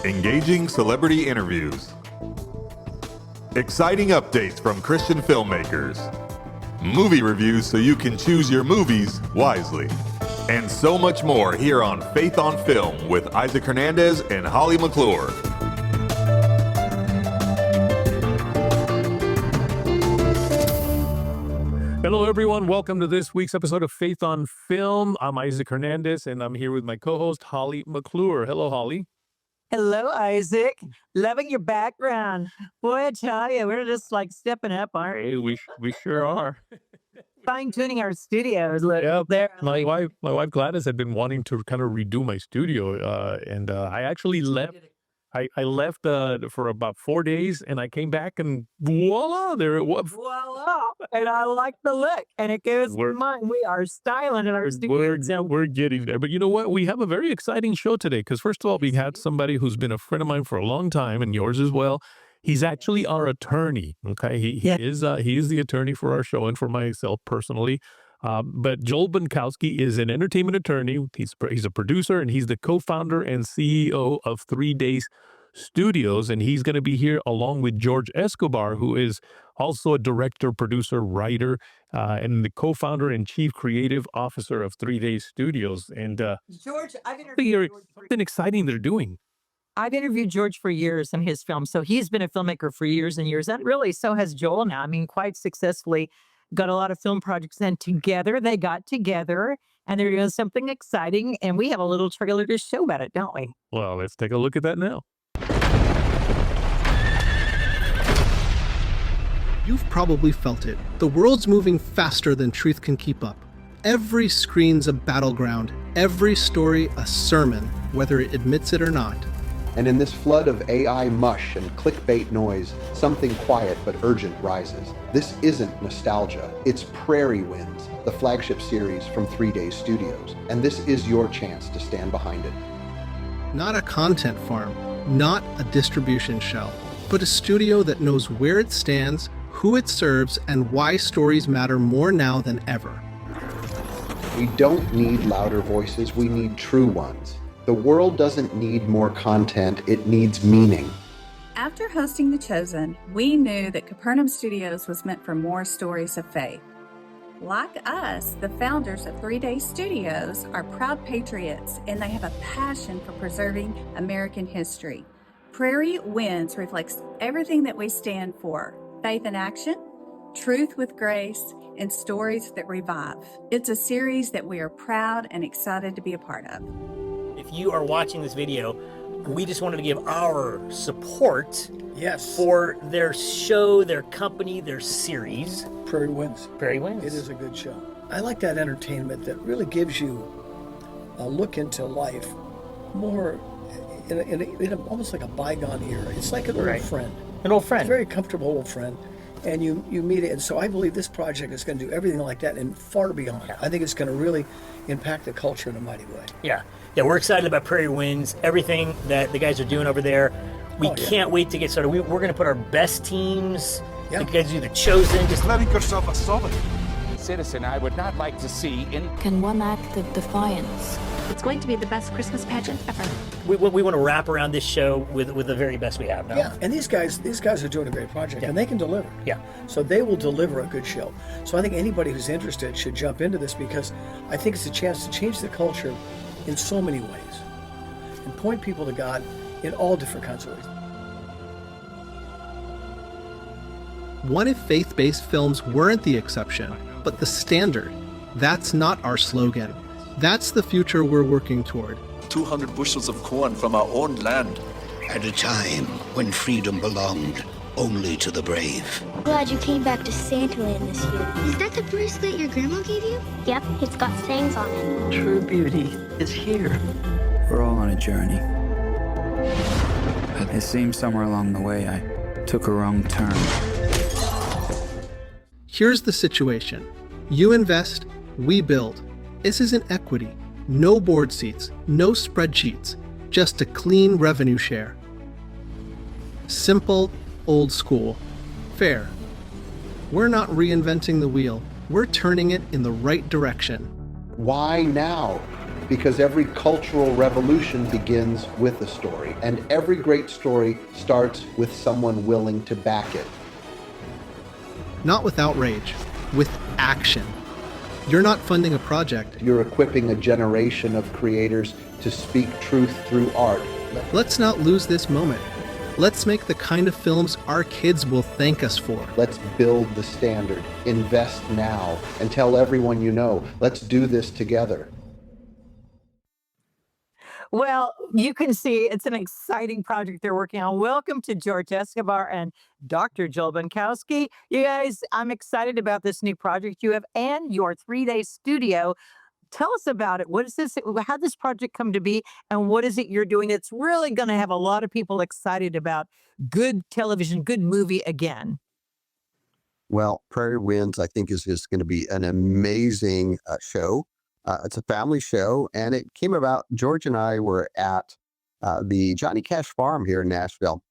engaging celebrity interviews, exciting updates from Christian filmmakers, movie reviews so you can choose your movies wisely, and so much more here on Faith on Film with Isaac Hernandez and Holly McClure. Hello, everyone. Welcome to this week's episode of Faith on Film. I'm Isaac Hernandez, and I'm here with my co-host, Holly McClure. Hello, Holly. Hello, Isaac. Loving your background. Boy, I tell you, we're just like stepping up, aren't we? Hey, we sure are. Fine-tuning our studios. Look, there. My wife Gladys had been wanting to kind of redo my studio, and I actually left. I left for about 4 days, and I came back, and voila, there it was. Voila! And I like the look, and it goes for mine. We are styling in our studio. We're getting there. But you know what? We have a very exciting show today, because first of all, we had somebody who's been a friend of mine for a long time, and yours as well. He's actually our attorney, okay? He is the attorney for our show and for myself personally. But Joel Bunkowske is an entertainment attorney. He's a producer, and he's the co-founder and CEO of 3 Days Studios, and he's going to be here along with George Escobar, who is also a director, producer, writer, and the co-founder and chief creative officer of 3 Days Studios. And George, I've interviewed something exciting they're doing. I've interviewed George for years in his films, so he's been a filmmaker for years and years, and really so has Joel now. I mean, quite successfully. Got a lot of film projects, and together they got together, and they're doing something exciting, and we have a little trailer to show about it, don't we? Well, let's take a look at that now. You've probably felt it. The world's moving faster than truth can keep up. Every screen's a battleground, every story a sermon, whether it admits it or not. And in this flood of AI mush and clickbait noise, something quiet but urgent rises. This isn't nostalgia, it's PRAIRIE Winds, the flagship series from 3 Days Studios. And this is your chance to stand behind it. Not a content farm, not a distribution shell, but a studio that knows where it stands, who it serves, and why stories matter more now than ever. We don't need louder voices, we need true ones. The world doesn't need more content, it needs meaning. After hosting The Chosen, we knew that Capernaum Studios was meant for more stories of faith. Like us, the founders of 3 Days Studios are proud patriots, and they have a passion for preserving American history. PRAIRIE Winds reflects everything that we stand for: faith in action, truth with grace, and stories that revive. It's a series that we are proud and excited to be a part of. If you are watching this video, we just wanted to give our support for their show, their company, their series. PRAIRIE Winds. PRAIRIE Winds. It is a good show. I like that entertainment that really gives you a look into life more in almost like a bygone era. It's like an old friend. An old friend. A very comfortable old friend. And you meet it. And so I believe this project is going to do everything like that and far beyond. Yeah. I think it's going to really impact the culture in a mighty way. Yeah, we're excited about PRAIRIE Winds, everything that the guys are doing over there. We can't wait to get started. We're going to put our best teams. Yeah. You guys do The Chosen. Just letting yourself a solid citizen, I would not like to see any... Can one act of defiance? It's going to be the best Christmas pageant ever. We want to wrap around this show with the very best we have now. Yeah, and these guys are doing a great project, and they can deliver. Yeah. So they will deliver a good show. So I think anybody who's interested should jump into this, because I think it's a chance to change the culture in so many ways and point people to God in all different kinds of ways. What if faith-based films weren't the exception, but the standard? That's not our slogan. That's the future we're working toward. 200 bushels of corn from our own land. At a time when freedom belonged only to the brave. Glad you came back to Santaland this year. Is that the bracelet your grandma gave you? Yep, it's got sayings on it. True beauty is here. We're all on a journey. It seems somewhere along the way I took a wrong turn. Here's the situation. You invest, we build. This isn't equity. No board seats, no spreadsheets, just a clean revenue share. Simple, old school, fair. We're not reinventing the wheel. We're turning it in the right direction. Why now? because every cultural revolution begins with a story, and every great story starts with someone willing to back it. Not with outrage, with action. You're not funding a project. You're equipping a generation of creators to speak truth through art. Let's not lose this moment. Let's make the kind of films our kids will thank us for. Let's build the standard, invest now, and tell everyone you know, let's do this together. Well, you can see it's an exciting project they're working on. Welcome to George Escobar and Dr. Joel Bunkowske. You guys, I'm excited about this new project you have and your 3-day studio. Tell us about it. What is this? How did this project come to be? And what is it you're doing? It's really going to have a lot of people excited about good television, good movie again. Well, Prairie Winds, I think, is going to be an amazing show. It's a family show, and it came about. George and I were at the Johnny Cash Farm here in Nashville,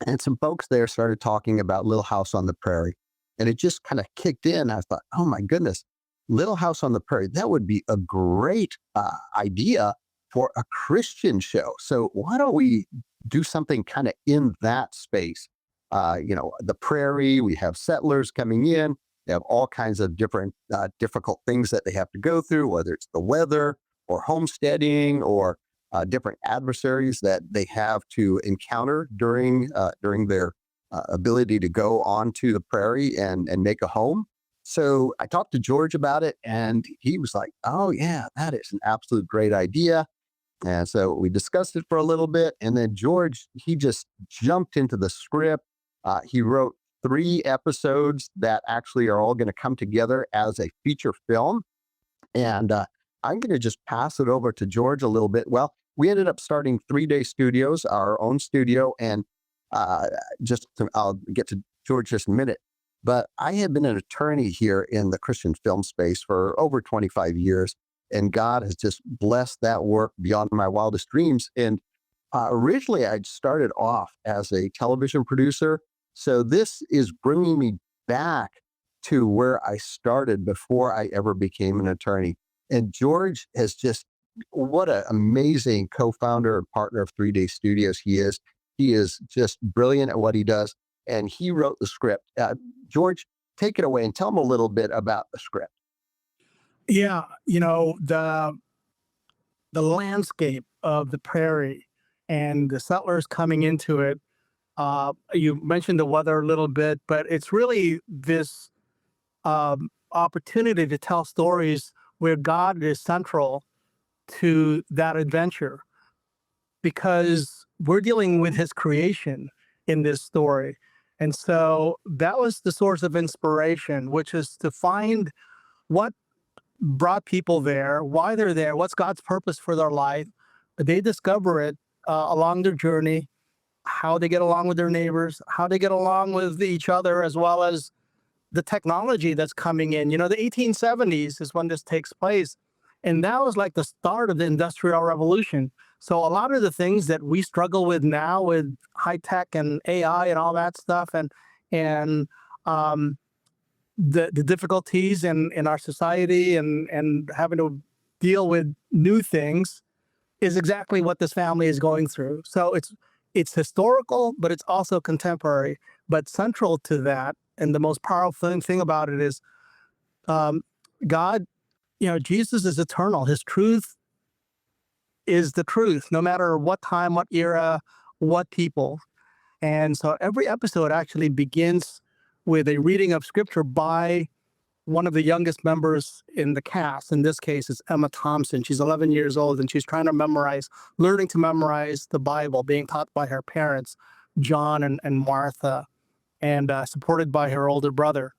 and some folks there started talking about Little House on the Prairie, and it just kind of kicked in. I thought, oh my goodness, Little House on the Prairie, that would be a great idea for a Christian show. So why don't we do something kind of in that space? The prairie, we have settlers coming in. They have all kinds of different difficult things that they have to go through, whether it's the weather or homesteading or different adversaries that they have to encounter during their ability to go onto the prairie and make a home. So I talked to George about it, and he was like, oh, yeah, that is an absolute great idea. And so we discussed it for a little bit, and then George, he just jumped into the script. He wrote 3 episodes that actually are all going to come together as a feature film. And I'm going to just pass it over to George a little bit. Well, we ended up starting 3-day studios, our own studio, and I'll get to George just in a minute. But I have been an attorney here in the Christian film space for over 25 years, and God has just blessed that work beyond my wildest dreams. And originally, I started off as a television producer. So this is bringing me back to where I started before I ever became an attorney. And George has just, what an amazing co-founder and partner of 3-day studios he is. He is just brilliant at what he does. And he wrote the script. George, take it away and tell him a little bit about the script. Yeah, the landscape of the prairie and the settlers coming into it. You mentioned the weather a little bit, but it's really this opportunity to tell stories where God is central to that adventure, because we're dealing with his creation in this story. And so that was the source of inspiration, which is to find what brought people there, why they're there, what's God's purpose for their life. They discover it along their journey, how they get along with their neighbors, how they get along with each other, as well as the technology that's coming in. The 1870s is when this takes place. And that was like the start of the Industrial Revolution. So a lot of the things that we struggle with now with high tech and AI and all that stuff, and the difficulties in our society and having to deal with new things is exactly what this family is going through. So it's historical, but it's also contemporary. But central to that, and the most powerful thing about it is God, Jesus is eternal. His truth is the truth, no matter what time, what era, what people. And so every episode actually begins with a reading of scripture by one of the youngest members in the cast. In this case, it's Emma Thompson. She's 11 years old, and she's trying to learning to memorize the Bible, being taught by her parents, John and Martha, and supported by her older brother,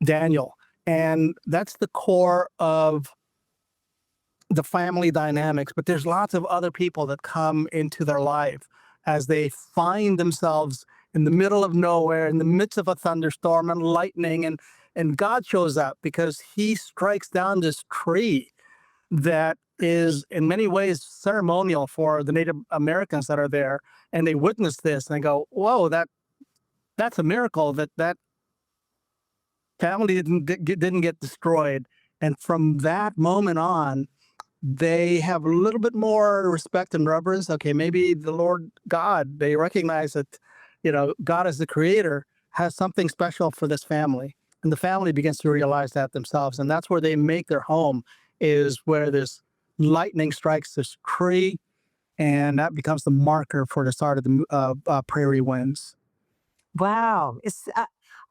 Daniel. And that's the core of the family dynamics. But there's lots of other people that come into their life as they find themselves in the middle of nowhere, in the midst of a thunderstorm and lightning, and God shows up because he strikes down this tree that is in many ways ceremonial for the Native Americans that are there. And they witness this and they go, whoa, that's a miracle that family didn't get destroyed. And from that moment on, they have a little bit more respect and reverence. Okay, maybe the Lord God, they recognize that, God as the creator has something special for this family. And the family begins to realize that themselves. And that's where they make their home, is where this lightning strikes this tree. And that becomes the marker for the start of the Prairie Winds. Wow.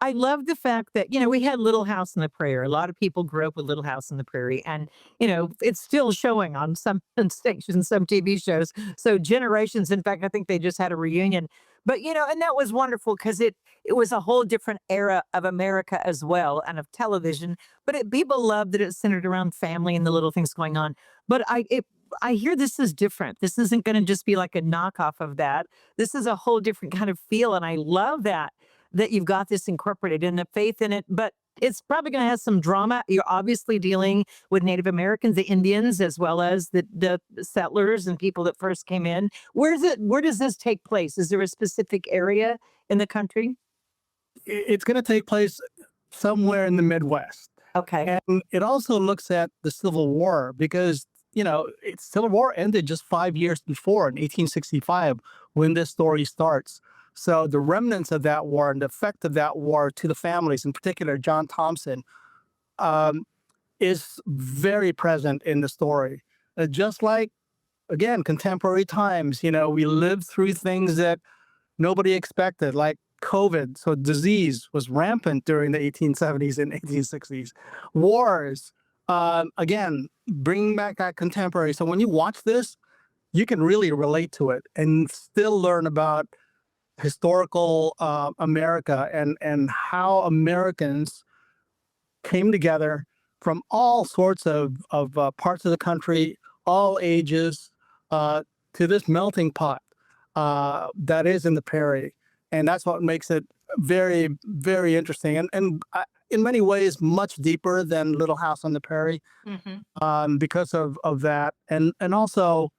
I love the fact that, we had Little House on the Prairie. A lot of people grew up with Little House on the Prairie. And, it's still showing on some stations, some TV shows. So generations, in fact, I think they just had a reunion. But, and that was wonderful because it was a whole different era of America as well, and of television. But people loved that it centered around family and the little things going on. But I hear this is different. This isn't going to just be like a knockoff of that. This is a whole different kind of feel. And I love that you've got this incorporated and the faith in it. But it's probably going to have some drama. You're obviously dealing with Native Americans, the Indians, as well as the settlers and people that first came in. Where does this take place? Is there a specific area in the country? It's going to take place somewhere in the Midwest. Okay. And it also looks at the Civil War because, Civil War ended just 5 years before, in 1865, when this story starts. So the remnants of that war and the effect of that war to the families, in particular John Thompson, is very present in the story. Just like, again, contemporary times, we lived through things that nobody expected, like COVID. So disease was rampant during the 1870s and 1860s. Wars, again, bringing back that contemporary. So when you watch this, you can really relate to it and still learn about historical America and how Americans came together from all sorts of parts of the country, all ages, to this melting pot that is in the Prairie. And that's what makes it very, very interesting. And in many ways, much deeper than Little House on the Prairie, because of that. And also,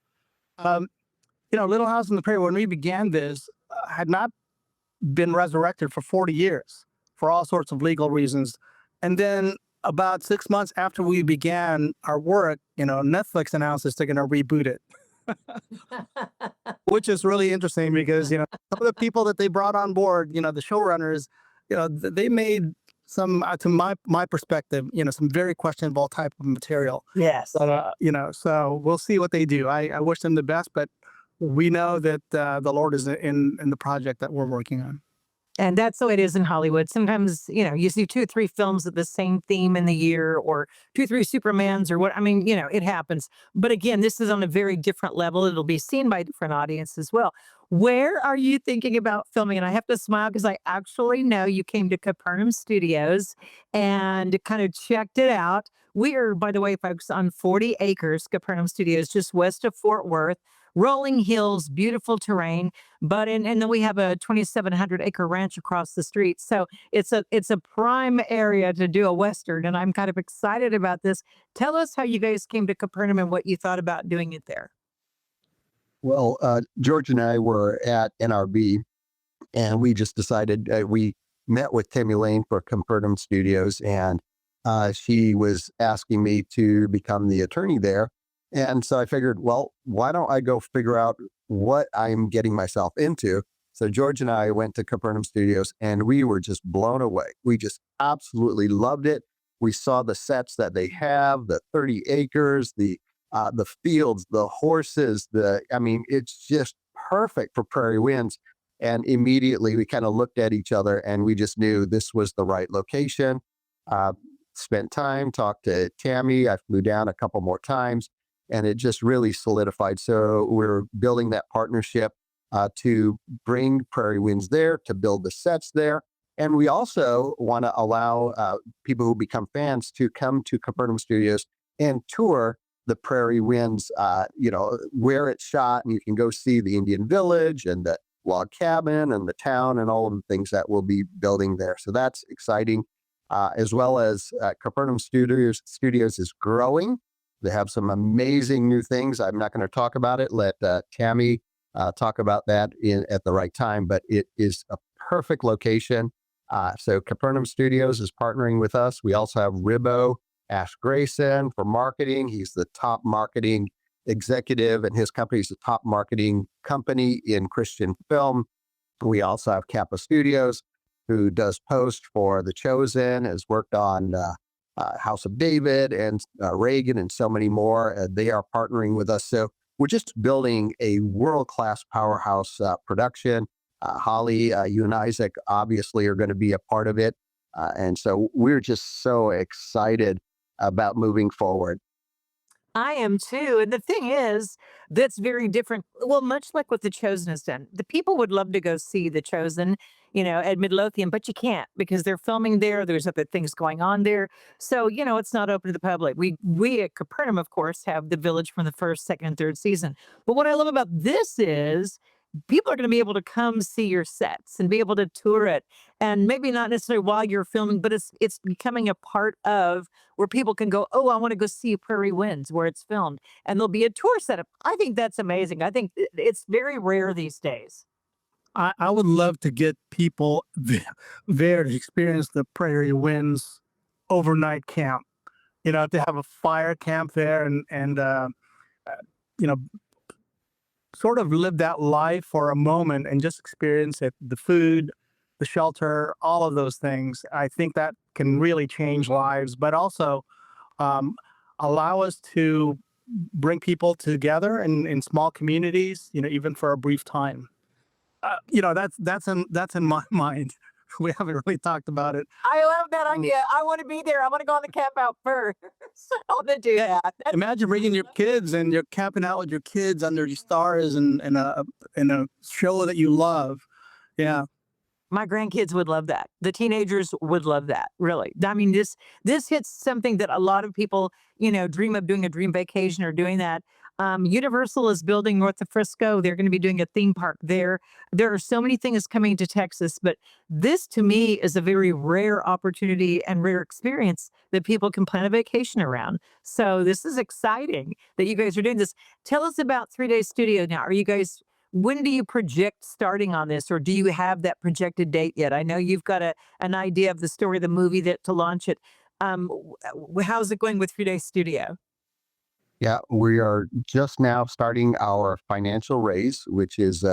Little House on the Prairie, when we began this, had not been resurrected for 40 years for all sorts of legal reasons. And then about 6 months after we began our work, Netflix announces they're going to reboot it. Which is really interesting because, some of the people that they brought on board, the showrunners, they made some, to my perspective, some very questionable type of material. Yes. So we'll see what they do. I wish them the best, but we know that the Lord is in the project that we're working on. And that's the way it is in Hollywood. Sometimes, you see 2 or 3 films with the same theme in the year, or 2 or 3 Supermans, or it happens. But again, this is on a very different level. It'll be seen by a different audience as well. Where are you thinking about filming? And I have to smile because I actually know you came to Capernaum Studios and kind of checked it out. We are, by the way, folks, on 40 acres, Capernaum Studios, just west of Fort Worth. Rolling hills, beautiful terrain, and then we have a 2,700 acre ranch across the street. So it's a prime area to do a Western, and I'm kind of excited about this. Tell us how you guys came to Capernaum and what you thought about doing it there. Well, George and I were at NRB, and we just decided, we met with Tammy Lane for Capernaum Studios, and she was asking me to become the attorney there. And so I figured, well, why don't I go figure out what I'm getting myself into? So George and I went to Capernaum Studios, and we were just blown away. We just absolutely loved it. We saw the sets that they have, the 30 acres, the fields, the horses, it's just perfect for Prairie Winds. And immediately we kind of looked at each other and we just knew this was the right location. Spent time, talked to Tammy. I flew down a couple more times. And it just really solidified. So we're building that partnership to bring Prairie Winds there, to build the sets there. And we also want to allow people who become fans to come to Capernaum Studios and tour the Prairie Winds, where it's shot. And you can go see the Indian Village and the log cabin and the town and all of the things that we'll be building there. So that's exciting. As well as Capernaum Studios is growing. They have some amazing new things. I'm not going to talk about it. Let Tammy talk about that at the right time, but it is a perfect location. So Capernaum Studios is partnering with us. We also have Ribbo Ash Grayson for marketing. He's the top marketing executive, and his company is the top marketing company in Christian film. We also have Kappa Studios, who does post for The Chosen, has worked on House of David and Reagan and so many more. They are partnering with us. So we're just building a world-class powerhouse production. Holly, you and Isaac obviously are going to be a part of it. And so we're just so excited about moving forward. I am too. And the thing is, that's very different. Well, much like what The Chosen has done. The people would love to go see The Chosen, at Midlothian, but you can't because they're filming there. There's other things going on there. So, it's not open to the public. We at Capernaum, of course, have the village from the first, second, and third season. But what I love about this is people are going to be able to come see your sets and be able to tour it, and maybe not necessarily while you're filming, but it's becoming a part of where people can go, oh, I want to go see Prairie Winds where it's filmed, and there'll be a tour set up. I think that's amazing. I think it's very rare these days. I would love to get people there to experience the Prairie Winds overnight camp. To have a fire camp there and sort of live that life for a moment and just experience it, the food, the shelter, all of those things. I think that can really change lives, but also allow us to bring people together in small communities, even for a brief time. That's in my mind. We haven't really talked about it. I love that idea. I want to be there. I want to go on the camp out first. I want to do that. Imagine bringing your kids and you're camping out with your kids under the stars and in a show that you love. Yeah. My grandkids would love that. The teenagers would love that. Really. I mean, this hits something that a lot of people, dream of doing a dream vacation or doing that. Universal is building north of Frisco. They're going to be doing a theme park there. There are so many things coming to Texas, but this to me is a very rare opportunity and rare experience that people can plan a vacation around. So this is exciting that you guys are doing this. Tell us about 3 Day Studio now. When do you project starting on this, or do you have that projected date yet? I know you've got an idea of the story of the movie to launch it. How's it going with 3 Day Studio? Yeah, we are just now starting our financial raise, which is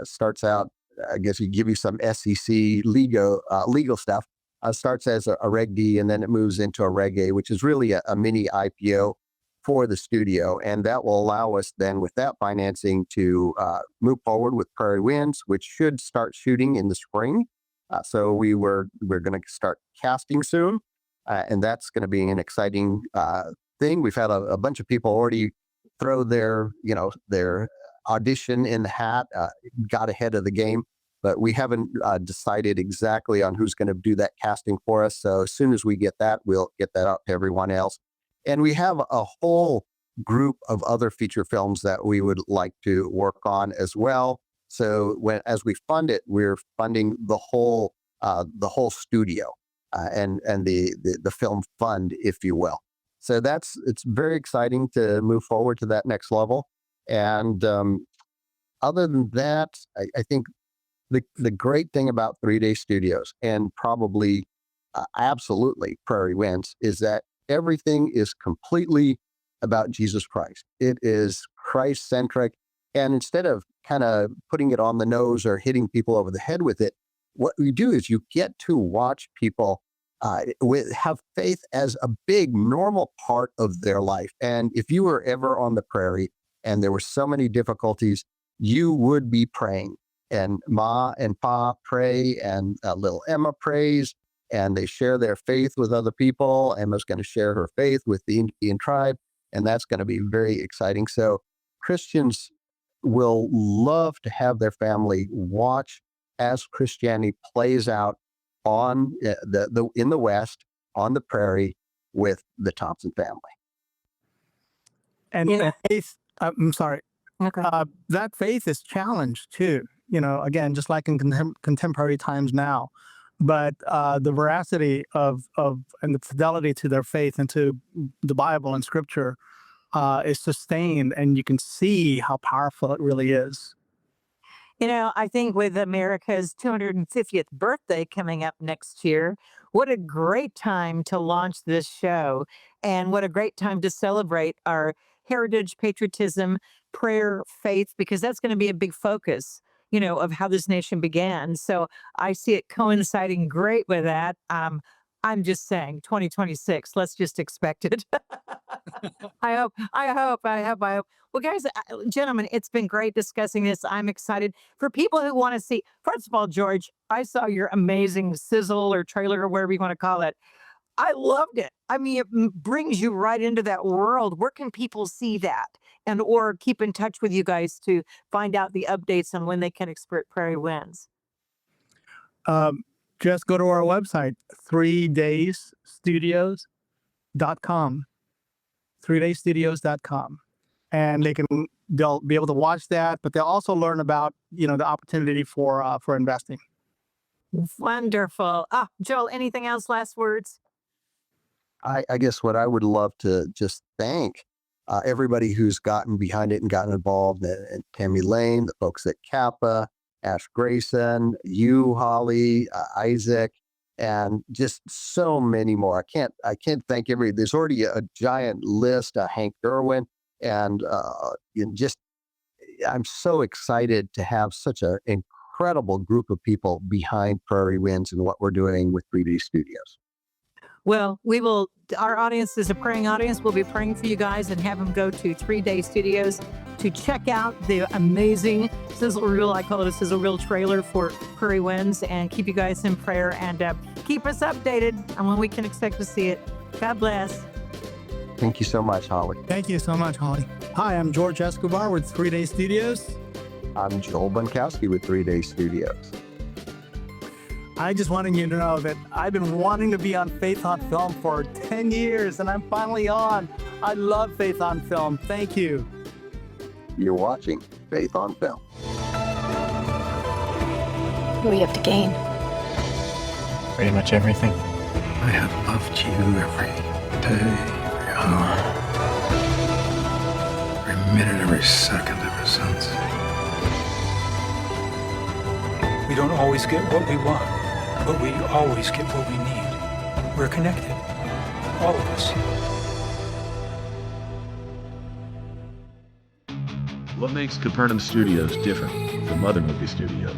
starts out, I guess we give you some SEC legal stuff. Starts as a Reg D, and then it moves into a Reg A, which is really a mini IPO for the studio. And that will allow us then with that financing to move forward with Prairie Winds, which should start shooting in the spring. So we're going to start casting soon. And that's going to be an exciting thing. We've had a bunch of people already throw their audition in the hat, got ahead of the game, but we haven't decided exactly on who's going to do that casting for us. So as soon as we get that, we'll get that out to everyone else. And we have a whole group of other feature films that we would like to work on as well. So as we fund it, we're funding the whole studio and the film fund, if you will. So it's very exciting to move forward to that next level. And other than that, I think the great thing about 3 Day Studios, and probably absolutely Prairie Winds, is that everything is completely about Jesus Christ. It is Christ-centric. And instead of kind of putting it on the nose or hitting people over the head with it, what we do is you get to watch people have faith as a big normal part of their life. And if you were ever on the prairie and there were so many difficulties, you would be praying. And Ma and Pa pray, and little Emma prays, and they share their faith with other people. Emma's going to share her faith with the Indian tribe, and that's going to be very exciting. So Christians will love to have their family watch as Christianity plays out on in the West, on the prairie, with the Thompson family. And faith, I'm sorry, okay. That faith is challenged too, again, just like in contemporary times now. But the veracity of and the fidelity to their faith and to the Bible and Scripture is sustained, and you can see how powerful it really is. You know, I think with America's 250th birthday coming up next year, what a great time to launch this show. And what a great time to celebrate our heritage, patriotism, prayer, faith, because that's going to be a big focus, you know, of how this nation began. So I see it coinciding great with that. I'm just saying 2026, let's just expect it. I hope. Well, guys, gentlemen, it's been great discussing this. I'm excited for people who want to see. First of all, George, I saw your amazing sizzle or trailer or whatever you want to call it. I loved it. I mean, it brings you right into that world. Where can people see that and or keep in touch with you guys to find out the updates on when they can expect Prairie Winds? Just go to our website, 3daysstudios.com. 3daysstudios.com. And they'll be able to watch that, but they'll also learn about, you know, the opportunity for investing. Wonderful. Joel, anything else? Last words? I guess what I would love to just thank everybody who's gotten behind it and gotten involved, and Tammy Lane, the folks at Kappa, Ash Grayson, you, Holly, Isaac, and just so many more. I can't thank everybody. There's already a giant list, Hank Irwin, and I'm so excited to have such an incredible group of people behind Prairie Winds and what we're doing with 3D Studios. Well, our audience is a praying audience. We'll be praying for you guys and have them go to 3 Day Studios to check out the amazing sizzle reel. I call it a sizzle reel trailer for Prairie Winds, and keep you guys in prayer and keep us updated on when we can expect to see it. God bless. Thank you so much, Holly. Thank you so much, Holly. Hi, I'm George Escobar with 3 Day Studios. I'm Joel Bunkowske with 3 Day Studios. I just wanted you to know that I've been wanting to be on Faith on Film for 10 years, and I'm finally on. I love Faith on Film. Thank you. You're watching Faith on Film. What do you have to gain? Pretty much everything. I have loved you every day, every hour, every minute, every second ever since. We don't always get what we want, but we always get what we need. We're connected, all of us. What makes Capernaum Studios different from other movie studios?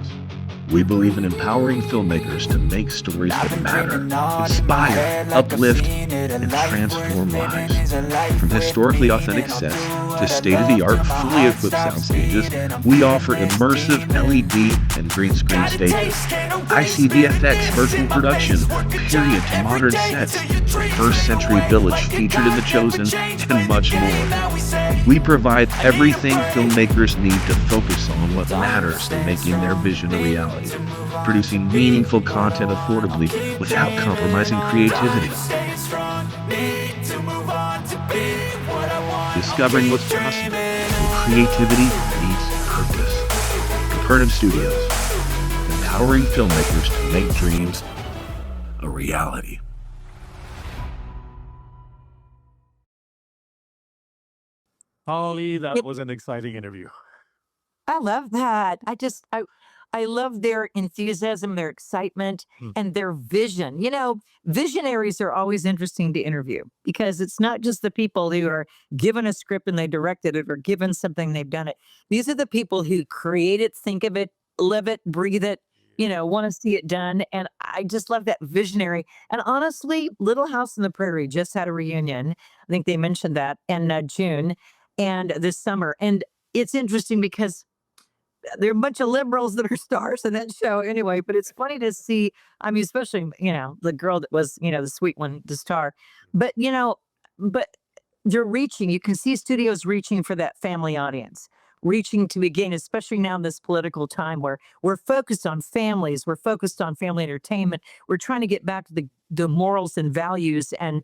We believe in empowering filmmakers to make stories that matter, inspire, uplift, and transform lives. From historically authentic sets to state-of-the-art, fully equipped sound stages, we offer immersive LED and green screen stages, ICVFX virtual production, period to modern sets, first century village featured in The Chosen, and much more. We provide everything filmmakers need to focus on what matters to making their vision a reality, producing meaningful content affordably without compromising creativity. Discovering what's possible when creativity meets purpose. Capernaum Studios, empowering filmmakers to make dreams a reality. Holly, that was an exciting interview. I love that. I love their enthusiasm, their excitement, and their vision. You know, visionaries are always interesting to interview because it's not just the people who are given a script and they directed it or given something, they've done it. These are the people who create it, think of it, live it, breathe it, you know, want to see it done. And I just love that visionary. And honestly, Little House on the Prairie just had a reunion. I think they mentioned that in June and this summer. And it's interesting because there are a bunch of liberals that are stars in that show anyway, but it's funny to see, I mean, especially, you know, the girl that was, you know, the sweet one, the star, but, you know, but they're reaching, you can see studios reaching for that family audience, reaching to again, especially now in this political time where we're focused on families, we're focused on family entertainment. We're trying to get back to the morals and values and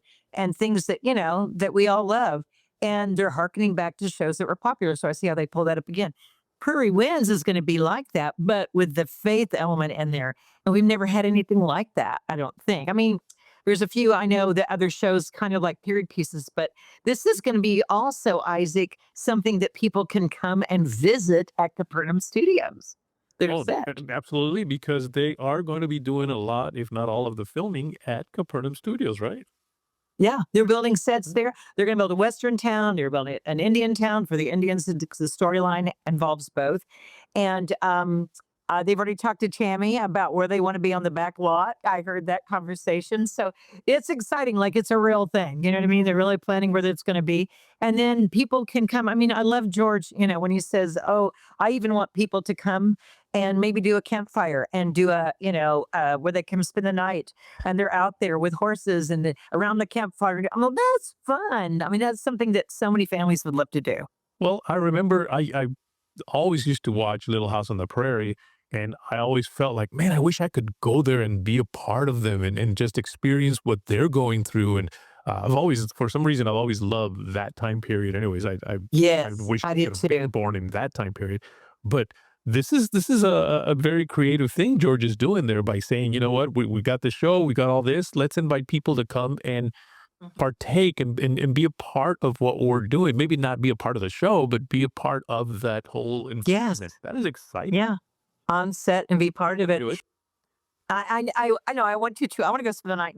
things that, you know, that we all love. And they're hearkening back to shows that were popular. So I see how they pull that up again. Prairie Winds is going to be like that, but with the faith element in there. And we've never had anything like that, I don't think. I mean, there's a few I know that other shows kind of like period pieces, but this is going to be also, Isaac, something that people can come and visit at Capernaum Studios. their set. Absolutely, because they are going to be doing a lot, if not all of the filming at Capernaum Studios, right? Yeah, they're building sets there. They're going to build a Western town. They're building an Indian town for the Indians. The storyline involves both. And they've already talked to Tammy about where they want to be on the back lot. I heard that conversation. So it's exciting. Like it's a real thing. You know what I mean? They're really planning where it's going to be. And then people can come. I mean, I love George, when he says, oh, I even want people to come and maybe do a campfire and do a, where they can spend the night and they're out there with horses and around the campfire. Oh, that's fun. I mean, that's something that so many families would love to do. Well, I remember I always used to watch Little House on the Prairie, and I always felt like, man, I wish I could go there and be a part of them and just experience what they're going through. And for some reason, I've always loved that time period. Anyways, I wish I could have been born in that time period. But this is a very creative thing George is doing there by saying, you know what, we got the show, we got all this. Let's invite people to come and partake and be a part of what we're doing. Maybe not be a part of the show, but be a part of that whole environment. Yes. That is exciting. Yeah. On set and be part of it. I know I want to too. I want to go spend the night.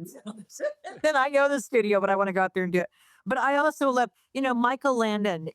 Then I know the studio, but I want to go out there and do it. But I also love, Michael Landon.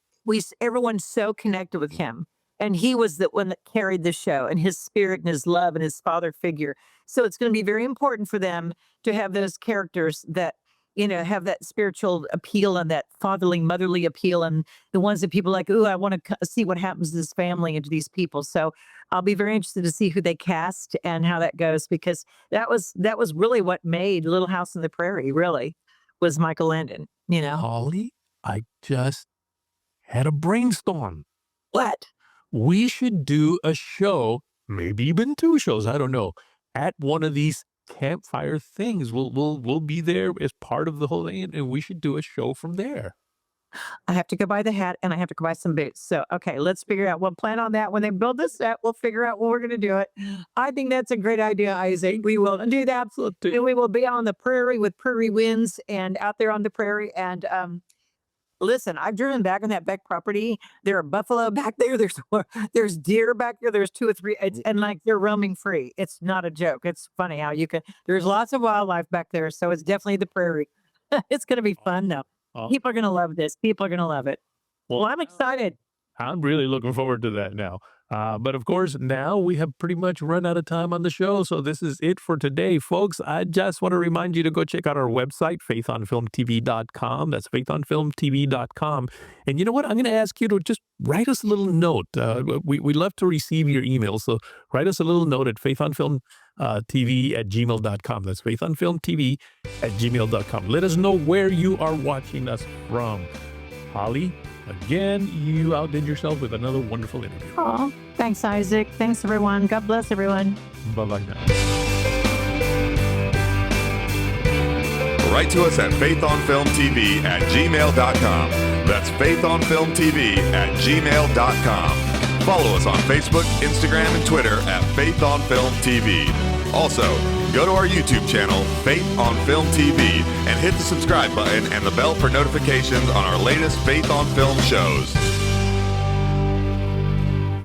Everyone's so connected with him. And he was the one that carried the show, and his spirit and his love and his father figure. So it's going to be very important for them to have those characters that, have that spiritual appeal and that fatherly, motherly appeal, and the ones that people are like, ooh, I want to see what happens to this family and to these people. So I'll be very interested to see who they cast and how that goes, because that was really what made Little House on the Prairie, really, was Michael Landon, Holly, I just had a brainstorm. What? We should do a show, maybe even 2 shows, I don't know, at one of these campfire things. We'll be there as part of the whole thing, and we should do a show from there. I have to go buy the hat and I have to go buy some boots. So, okay, let's figure out. We'll plan on that. When they build the set, we'll figure out when we're going to do it. I think that's a great idea, Isaac. We will do that. Absolutely. And we will be on the prairie with Prairie Winds and out there on the prairie. And listen, I've driven back on that back property. There are buffalo back there. There's deer back there. There's 2 or 3, and like they're roaming free. It's not a joke. It's funny how there's lots of wildlife back there. So it's definitely the prairie. It's going to be fun though. People are going to love this. People are going to love it. Well, I'm excited. I'm really looking forward to that now. But of course, now we have pretty much run out of time on the show. So this is it for today, folks. I just want to remind you to go check out our website, faithonfilmtv.com. That's faithonfilmtv.com. And you know what? I'm going to ask you to just write us a little note. We love to receive your emails. So write us a little note at faithonfilmtv@gmail.com. That's faithonfilmtv@gmail.com. Let us know where you are watching us from. Holly, again, you outdid yourself with another wonderful interview. Oh, thanks, Isaac. Thanks, everyone. God bless everyone. Bye-bye now. Write to us at faithonfilmtv@gmail.com. That's faithonfilmtv@gmail.com. Follow us on Facebook, Instagram, and Twitter at Faith on Film TV. Also, go to our YouTube channel, Faith on Film TV, and hit the subscribe button and the bell for notifications on our latest Faith on Film shows.